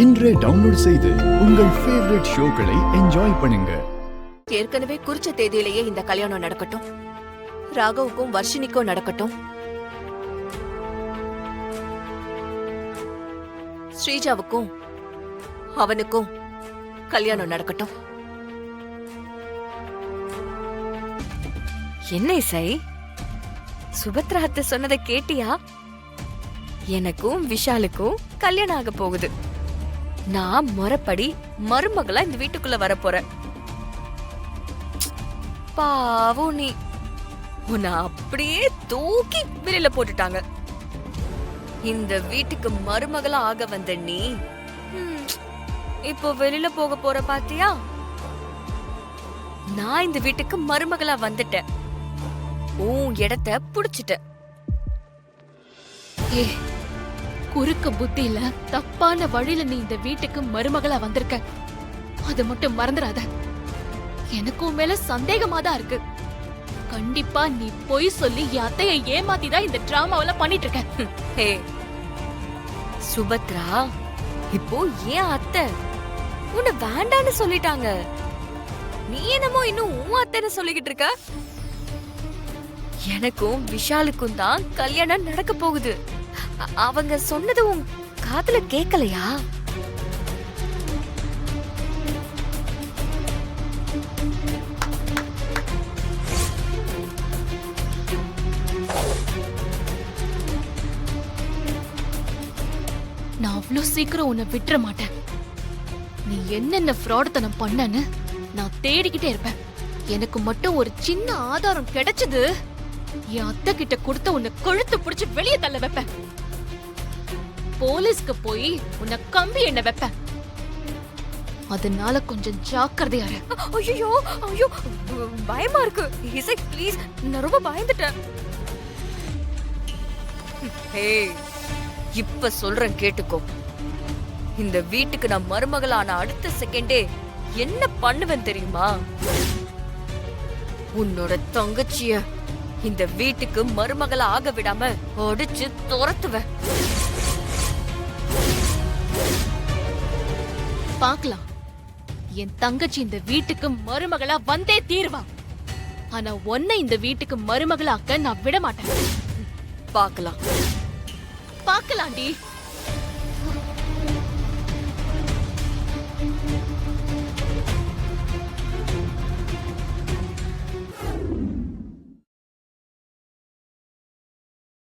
இன்றே டவுன்லோட் செய்து உங்கள் ஃபேவரட் ஷோக்களை என்ஜாய் பண்ணுங்க. ஏற்கனவே குறிச்ச தேதியிலேயே இந்த கல்யாணம் நடக்கட்டும். ராகவுக்கும் வர்ஷினிக்கும் நடக்கட்டும். ஸ்ரீஜாவுக்கும் அவனுக்கும் கல்யாணம் நடக்கட்டும். என்ன இசை, சுபத்ரா அத்தை சொன்னதை கேட்டியா? எனக்கும் விஷாலுக்கும் கல்யாணம் ஆக போகுது. நான் முறைப்படி மருமகளா இந்த வீட்டுக்குள்ள வர போறேன். பாவம் நீ, உன்னை அப்படியே தூக்கி வெளியில போட்டுட்டாங்க. இந்த வீட்டுக்கு மருமகளா ஆக வந்த நீ இப்போ வெளியில போக போற பாத்தியா? நான் இந்த வீட்டுக்கு மருமகளா வந்துட்டேன். உன் இடத்த புடிச்சிட்டேன். குறுக்க புத்தியில தப்பான வழியில நீ இந்த வீட்டுக்கு மருமகளா வந்திருக்க. அது மட்டும் மறந்துடாத. எனக்கும் மேல சந்தேகமா தான் இருக்கு. கண்டிப்பா நீ பொய் சொல்லி என் அத்தையை ஏமாத்திதான் இந்த டிராமாவெல்லாம் பண்ணிட்டு இருக்க. சுபத்ரா, இப்போ ஏன் அத்தை உன்னை வேண்டான்னு சொல்லிட்டாங்க. நீ என்னமோ இன்னும் உன் அத்தைன்னு சொல்லிக்கிட்டு இருக்க. எனக்கும் விஷாலுக்கும் தான் கல்யாணம் நடக்க போகுது. அவங்க சொன்னது உன் காதுல கேட்கலையா? நான் அவ்வளவு சீக்கிரம் உன்னை விட்டுற மாட்டேன். நீ என்னென்ன ஃப்ராடுத்தனம் பண்ணன்னு நான் தேடிக்கிட்டே இருப்பேன். எனக்கு மட்டும் ஒரு சின்ன ஆதாரம் கிடைச்சது, என் அத்தை கிட்ட கொடுத்த உன்னை கொழுத்து புடிச்சு வெளியே தள்ள வைப்பேன். போலீஸ்க்கு போய் உன்னை கம்பி எண்ண வைப்பேன். அதனால கொஞ்சம் ஜாக்கிரதையா இரு. ஐயோ ஐயோ, பயமா இருக்கு. இசை ப்ளீஸ், நான் ரொம்ப பயந்துட்டேன். இப்ப சொல்றேன் கேட்டுக்கோ. இந்த வீட்டுக்கு நான் மருமகளான அடுத்த செகண்டே என்ன பண்ணுவேன் தெரியுமா? உன்னோட தங்கச்சிய இந்த வீட்டுக்கு மருமகளா ஆக விடாம அடிச்சு துரத்துவேன். பாக்கலாம், என் தங்கச்சி இந்த வீட்டுக்கு மருமகளா வந்தே தீர்வா. ஆனா உன்னை இந்த வீட்டுக்கு மருமகளாக்க நான் விட மாட்டேன். பாக்கலாம் பாக்கலாண்டி.